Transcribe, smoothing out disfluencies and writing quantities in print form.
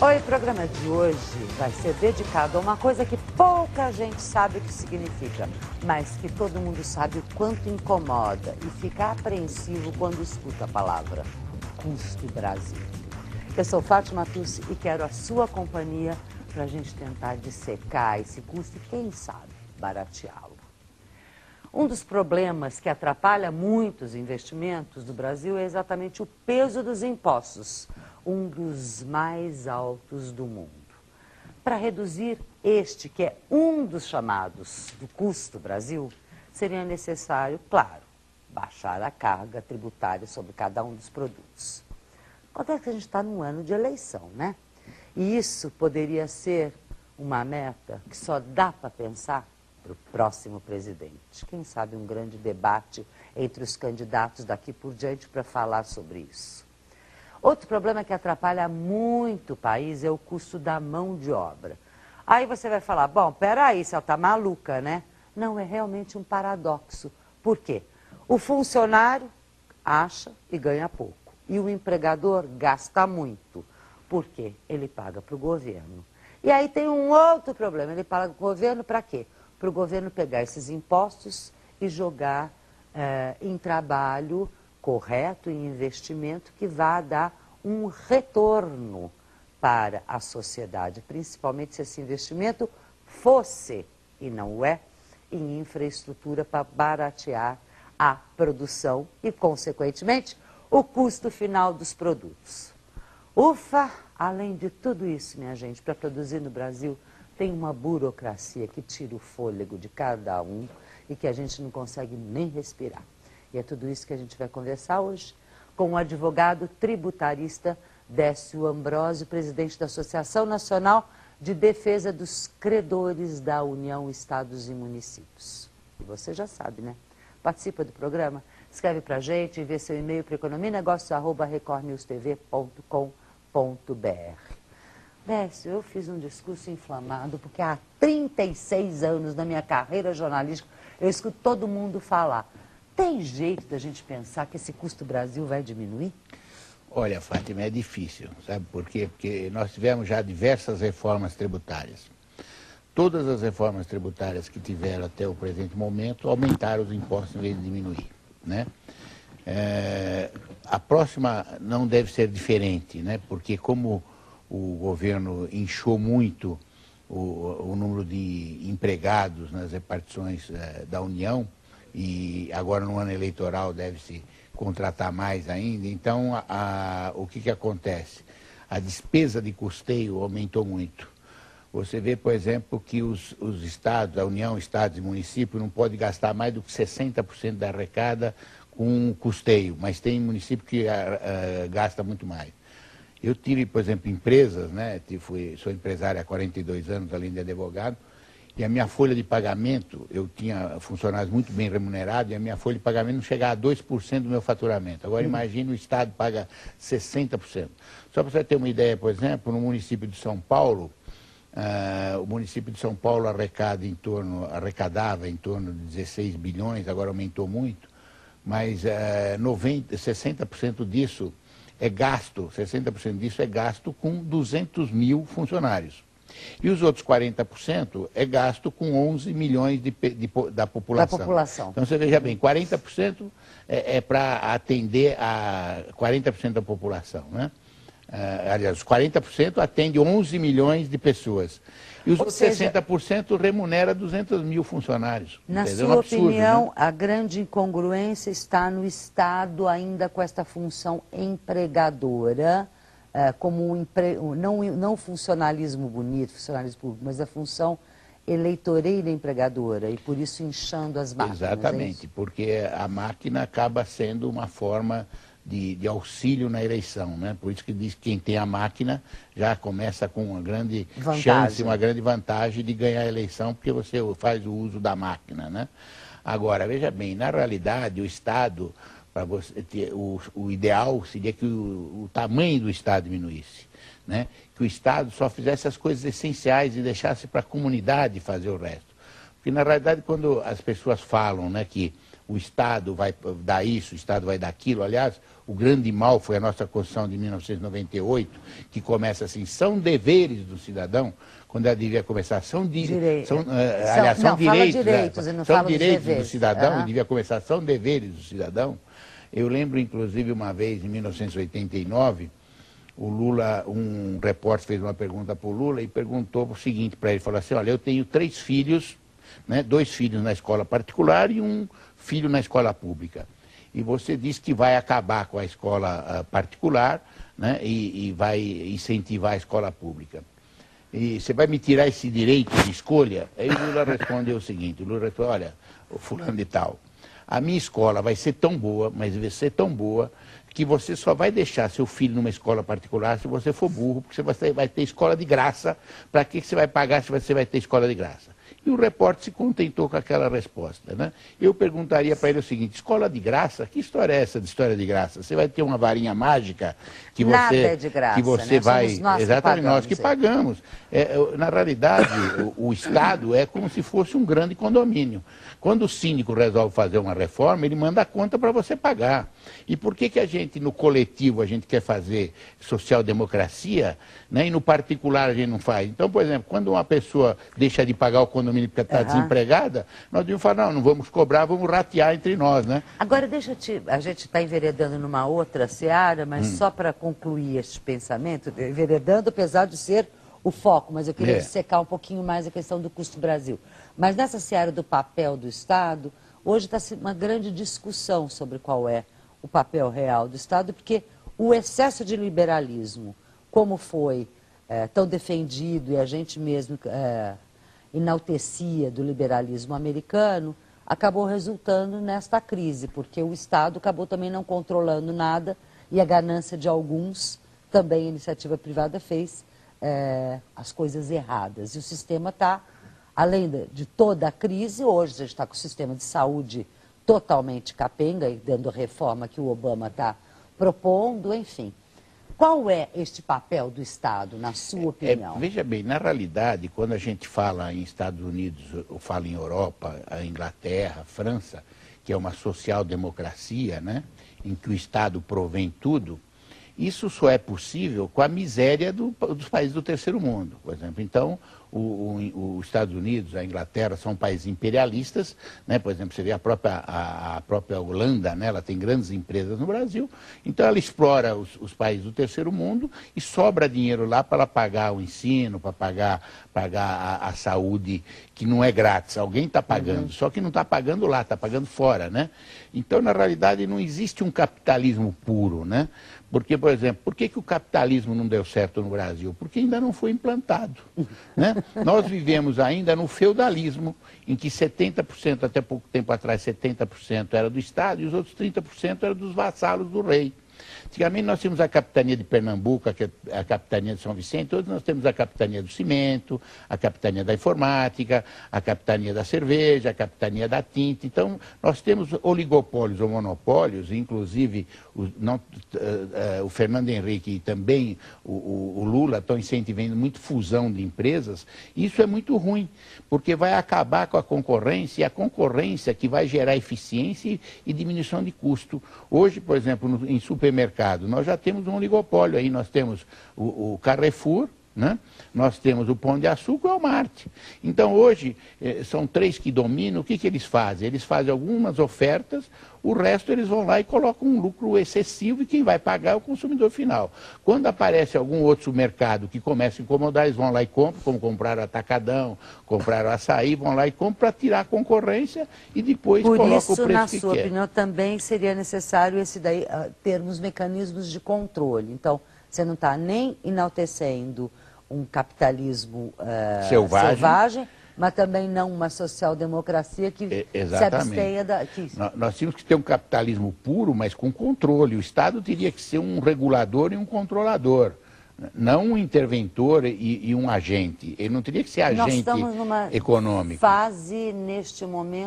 Oi, o programa de hoje vai ser dedicado a uma coisa que pouca gente sabe o que significa, mas que todo mundo sabe o quanto incomoda e fica apreensivo quando escuta a palavra: Custo Brasil. Eu sou Fátima Tucci e quero a sua companhia para a gente tentar dissecar esse custo e, quem sabe, barateá-lo. Um dos problemas que atrapalha muito os investimentos do Brasil é exatamente o peso dos impostos, um dos mais altos do mundo. Para reduzir este, que é um dos chamados do custo Brasil, seria necessário, claro, baixar a carga tributária sobre cada um dos produtos. Acontece que a gente está num ano de eleição, né? E isso poderia ser uma meta que só dá para pensar para o próximo presidente. Quem sabe um grande debate entre os candidatos daqui por diante para falar sobre isso. Outro problema que atrapalha muito o país é o custo da mão de obra. Aí você vai falar, bom, peraí, você está maluca, né? Não, é realmente um paradoxo. Por quê? O funcionário acha e ganha pouco. E o empregador gasta muito. Por quê? Ele paga para o governo. E aí tem um outro problema. Ele paga para o governo para quê? Para o governo pegar esses impostos e jogar em trabalho correto, em investimento que vá dar um retorno para a sociedade, principalmente se esse investimento fosse, e não o é, em infraestrutura para baratear a produção e, consequentemente, o custo final dos produtos. Ufa! Além de tudo isso, minha gente, para produzir no Brasil, tem uma burocracia que tira o fôlego de cada um e que a gente não consegue nem respirar. E é tudo isso que a gente vai conversar hoje com o advogado tributarista Décio Ambrosio, presidente da Associação Nacional de Defesa dos Credores da União, Estados e Municípios. E você já sabe, né? Participa do programa, escreve pra gente, envia seu e-mail para economianegócios@recordnewstv.com.br. Décio, eu fiz um discurso inflamado porque há 36 anos na minha carreira jornalística eu escuto todo mundo falar. Tem jeito da gente pensar que esse custo Brasil vai diminuir? Olha, Fátima, é difícil, sabe por quê? Porque nós tivemos já diversas reformas tributárias. Todas as reformas tributárias que tiveram até o presente momento aumentaram os impostos em vez de diminuir, né? A próxima não deve ser diferente, né? Porque como o governo inchou muito o número de empregados nas repartições da União, e agora no ano eleitoral deve-se contratar mais ainda, então o que acontece? A despesa de custeio aumentou muito. Você vê, por exemplo, que os estados, a União, estados e municípios não podem gastar mais do que 60% da arrecada com custeio, mas tem município que gasta muito mais. Eu tive, por exemplo, empresas, né? Sou empresário há 42 anos, além de advogado, e a minha folha de pagamento, eu tinha funcionários muito bem remunerados, e a minha folha de pagamento não chegava a 2% do meu faturamento. Agora, imagine o Estado paga 60%. Só para você ter uma ideia, por exemplo, no município de São Paulo, o município de São Paulo arrecadava em torno de 16 bilhões, agora aumentou muito, mas 60% disso é gasto, 60% disso é gasto com 200 mil funcionários. E os outros 40% é gasto com 11 milhões da população. Então você veja bem, 40% é para atender a 40% da população, né? Aliás, os 40% atende 11 milhões de pessoas. E os outros 60% remunera 200 mil funcionários. Na sua opinião, né? A grande incongruência está no Estado ainda com esta função empregadora, como não funcionalismo bonito, funcionalismo público, mas a função eleitoreira empregadora, e por isso inchando as máquinas. Exatamente, porque a máquina acaba sendo uma forma de auxílio na eleição, né? Por isso que diz que quem tem a máquina já começa com uma grande chance, uma grande vantagem de ganhar a eleição, porque você faz o uso da máquina, né? Agora, veja bem, na realidade, o Estado, para você ter, o ideal seria que o tamanho do Estado diminuísse, né? Que o Estado só fizesse as coisas essenciais e deixasse para a comunidade fazer o resto. Porque, na realidade, quando as pessoas falam, né, que o Estado vai dar isso, o Estado vai dar aquilo. Aliás, o grande mal foi a nossa Constituição de 1998, que começa assim, são deveres do cidadão, quando ela devia começar, são direitos, são direitos do cidadão, e devia começar, são deveres do cidadão. Eu lembro, inclusive, uma vez, em 1989, o Lula, um repórter fez uma pergunta para o Lula e perguntou o seguinte para ele, falou assim, olha, eu tenho 3 filhos, né, 2 filhos na escola particular e 1 filho na escola pública. E você diz que vai acabar com a escola particular, né, e vai incentivar a escola pública. E você vai me tirar esse direito de escolha? Aí o Lula respondeu o seguinte, o Lula respondeu, olha, fulano de tal, a minha escola vai ser tão boa, mas vai ser tão boa, que você só vai deixar seu filho numa escola particular se você for burro, porque você vai ter escola de graça. Para que você vai pagar se você vai ter escola de graça? E o repórter se contentou com aquela resposta, né? Eu perguntaria para ele o seguinte, escola de graça? Que história é essa de história de graça? Você vai ter uma varinha mágica que Nada você, é de graça, que você né? vai... Somos nós exatamente, que nós que pagamos. Na realidade, o Estado é como se fosse um grande condomínio. Quando o síndico resolve fazer uma reforma, ele manda a conta para você pagar. E por que a gente, no coletivo, a gente quer fazer social-democracia, né, e no particular a gente não faz? Então, por exemplo, quando uma pessoa deixa de pagar o condomínio porque está desempregada, nós devemos falar, não vamos cobrar, vamos ratear entre nós, né? Agora, a gente está enveredando numa outra seara, mas só para concluir este pensamento, enveredando, apesar de ser o foco, mas eu queria dissecar um pouquinho mais a questão do custo Brasil. Mas nessa seara do papel do Estado, hoje está uma grande discussão sobre qual é o papel real do Estado, porque o excesso de liberalismo, como foi tão defendido e a gente mesmo enaltecia do liberalismo americano, acabou resultando nesta crise, porque o Estado acabou também não controlando nada e a ganância de alguns, também a iniciativa privada fez as coisas erradas. E o sistema está, além de toda a crise, hoje a gente está com o sistema de saúde totalmente capenga e dando a reforma que o Obama está propondo, enfim. Qual é este papel do Estado, na sua opinião? Veja bem, na realidade, quando a gente fala em Estados Unidos, ou fala em Europa, a Inglaterra, a França, que é uma social-democracia, né, em que o Estado provém tudo, isso só é possível com a miséria dos países do terceiro mundo, por exemplo. Então, os Estados Unidos, a Inglaterra são países imperialistas, né? Por exemplo, você vê a própria Holanda, né? Ela tem grandes empresas no Brasil, então ela explora os países do terceiro mundo e sobra dinheiro lá para pagar o ensino, para pagar a saúde, que não é grátis, alguém está pagando, só que não está pagando lá, está pagando fora, né? Então, na realidade, não existe um capitalismo puro, né? Porque, por exemplo, por que o capitalismo não deu certo no Brasil? Porque ainda não foi implantado, né? Nós vivemos ainda no feudalismo, em que 70%, até pouco tempo atrás, 70% era do Estado e os outros 30% eram dos vassalos do rei. Antigamente nós tínhamos a capitania de Pernambuco, a capitania de São Vicente, hoje nós temos a capitania do cimento, a capitania da informática, a capitania da cerveja, a capitania da tinta. Então nós temos oligopólios ou monopólios, inclusive o Fernando Henrique e também o Lula estão incentivando muito fusão de empresas. Isso é muito ruim, porque vai acabar com a concorrência, e a concorrência que vai gerar eficiência e diminuição de custo. Hoje, por exemplo, em supermercado, nós já temos um oligopólio aí, nós temos o Carrefour, né? Nós temos o Pão de Açúcar e o Walmart. Então hoje são 3 que dominam, o que eles fazem? Eles fazem algumas ofertas, o resto eles vão lá e colocam um lucro excessivo e quem vai pagar é o consumidor final. Quando aparece algum outro mercado que começa a incomodar, eles vão lá e compram, como compraram o Atacadão, compraram o Açaí, vão lá e compram para tirar a concorrência e depois colocam o preço que quer. Por isso, na sua opinião, também seria necessário termos mecanismos de controle. Então, você não está nem enaltecendo um capitalismo selvagem, mas também não uma social-democracia que se abstenha da... Nós tínhamos que ter um capitalismo puro, mas com controle. O Estado teria que ser um regulador e um controlador, não um interventor e um agente. Ele não teria que ser agente econômico. Nós estamos numa fase, neste momento,